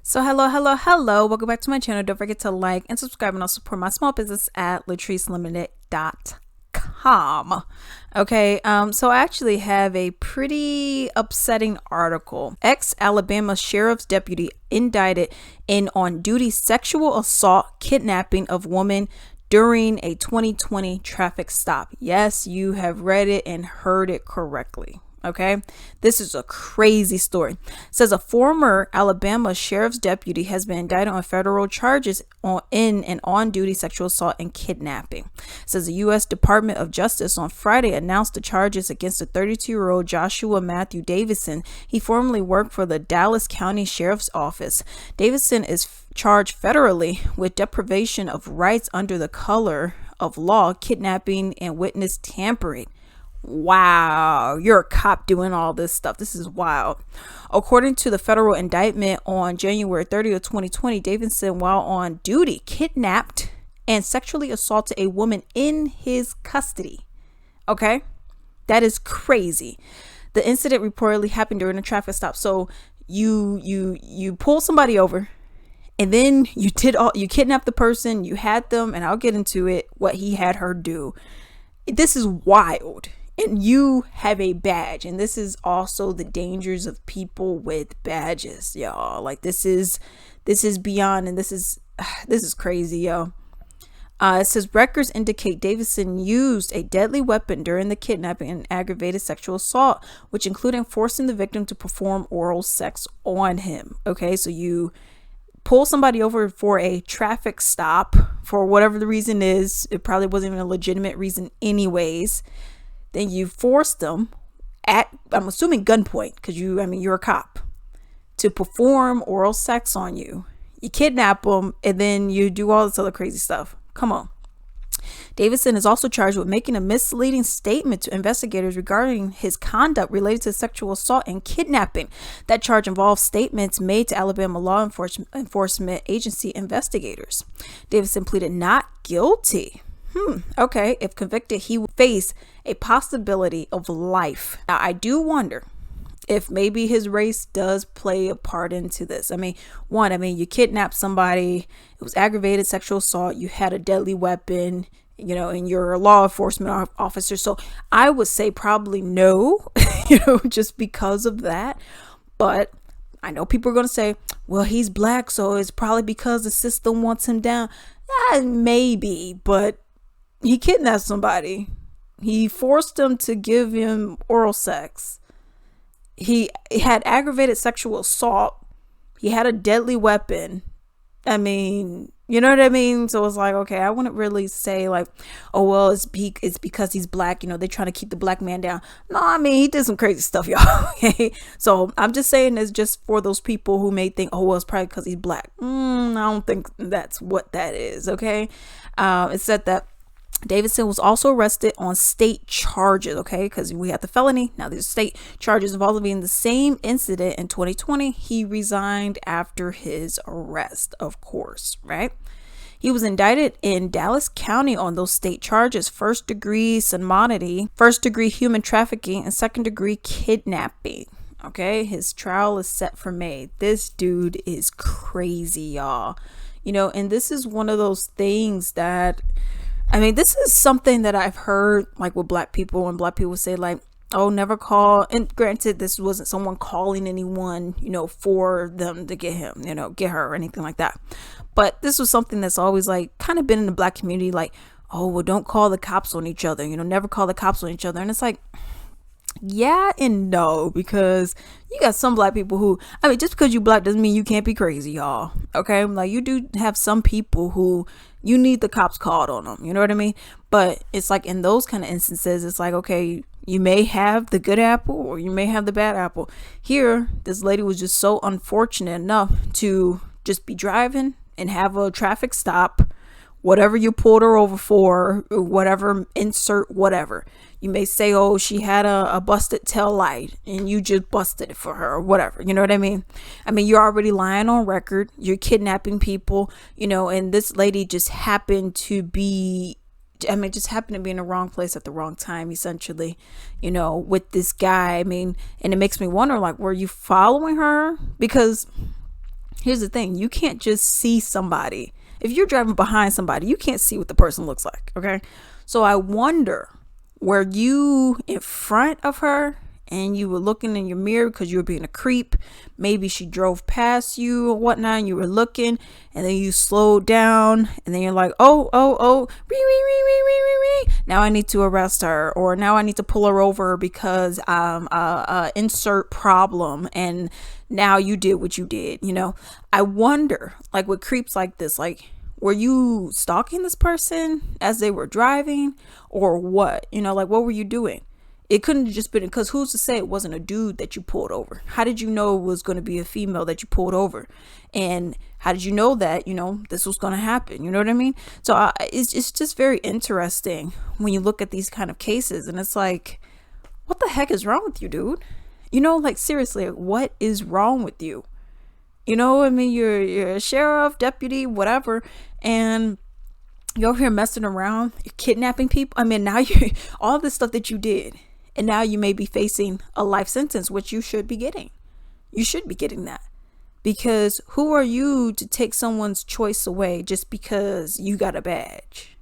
So hello. Welcome back to my channel. Don't forget to like and subscribe and also support my small business at latricelimited.com. Okay, so I actually have a pretty upsetting article. Ex-Alabama sheriff's deputy indicted in on-duty sexual assault kidnapping of woman during a 2020 traffic stop. Yes, you have read it and heard it correctly. Okay, this is a crazy story. It says a former Alabama sheriff's deputy has been indicted on federal charges in an on-duty sexual assault and kidnapping. It says the U.S. Department of Justice on Friday announced the charges against the 32-year-old Joshua Matthew Davison. He formerly worked for the Dallas County Sheriff's Office. Davison is charged federally with deprivation of rights under the color of law, kidnapping, and witness tampering. Wow, you're a cop doing all this stuff. This is wild. According to the federal indictment on January 30th, 2020, Davison, while on duty, kidnapped and sexually assaulted a woman in his custody. Okay, that is crazy. The incident reportedly happened during a traffic stop. So you pull somebody over, and then you kidnapped the person, you had them, and I'll get into it what he had her do. This is wild. And you have a badge, and this is also the dangers of people with badges, y'all. Like this is beyond, and this is crazy, yo. It says records indicate Davison used a deadly weapon during the kidnapping and aggravated sexual assault, which included forcing the victim to perform oral sex on him. Okay, so you pull somebody over for a traffic stop for whatever the reason is. It probably wasn't even a legitimate reason anyways. Then you force them at, I'm assuming, gunpoint, because you're a cop, to perform oral sex on you. You kidnap them, and then you do all this other crazy stuff. Come on. Davison is also charged with making a misleading statement to investigators regarding his conduct related to sexual assault and kidnapping. That charge involves statements made to Alabama law enforcement agency investigators. Davison pleaded not guilty. Okay, if convicted, he would face a possibility of life. Now, I do wonder if maybe his race does play a part into this. You kidnapped somebody, it was aggravated sexual assault, you had a deadly weapon, and you're a law enforcement officer. So I would say probably no, just because of that. But I know people are going to say, well, he's black, so it's probably because the system wants him down. Maybe, but he kidnapped somebody. He forced them to give him oral sex. He had aggravated sexual assault. He had a deadly weapon. You know what I mean? So it's like, okay, I wouldn't really say like, oh, well, it's because he's black. They're trying to keep the black man down. No, he did some crazy stuff, y'all. Okay. So I'm just saying this just for those people who may think, oh, well, it's probably because he's black. I don't think that's what that is. Okay. It said that Davison was also arrested on state charges, okay, because we had the felony. Now there's state charges involving the same incident in 2020. He resigned after his arrest, of course, right? He was indicted in Dallas County on those state charges: first-degree sodomity, first-degree human trafficking, and second-degree kidnapping. Okay, his trial is set for May. This dude is crazy, y'all. And this is one of those things that, this is something that I've heard, like with black people, and black people say like, oh, never call. And granted, this wasn't someone calling anyone, for them to get him, get her or anything like that. But this was something that's always like kind of been in the black community, like, oh, well, don't call the cops on each other, never call the cops on each other. And it's like, yeah and no, because you got some black people who, just because you black doesn't mean you can't be crazy, y'all. Okay, like you do have some people who you need the cops called on them, you know what I mean? But it's like in those kind of instances, it's like, okay, you may have the good apple or you may have the bad apple. Here, this lady was just so unfortunate enough to just be driving and have a traffic stop, whatever you pulled her over for, whatever, insert whatever. You may say, oh, she had a busted tail light and you just busted it for her or whatever. You know what I mean? You're already lying on record. You're kidnapping people, and this lady just happened to be in the wrong place at the wrong time, essentially, with this guy. And it makes me wonder, like, were you following her? Because Here's the thing, you can't just see somebody. If you're driving behind somebody, you can't see what the person looks like. Okay. So I wonder, were you in front of her and you were looking in your mirror because you were being a creep? Maybe she drove past you or whatnot and you were looking, and then you slowed down, and then you're like, oh, now I need to arrest her, or now I need to pull her over because insert problem, and now you did what you did. I wonder, like, with creeps like this, like, were you stalking this person as they were driving, or what? Like, what were you doing? It couldn't have just been, because who's to say it wasn't a dude that you pulled over? How did you know it was going to be a female that you pulled over? And how did you know that, this was going to happen? You know what I mean? So it's just very interesting when you look at these kind of cases, and it's like, what the heck is wrong with you, dude? Like, seriously, what is wrong with you? I mean, you're a sheriff, deputy, whatever, and you're over here messing around, you're kidnapping people. I mean, now you all this stuff that you did, and now you may be facing a life sentence, which you should be getting. You should be getting that, because who are you to take someone's choice away just because you got a badge?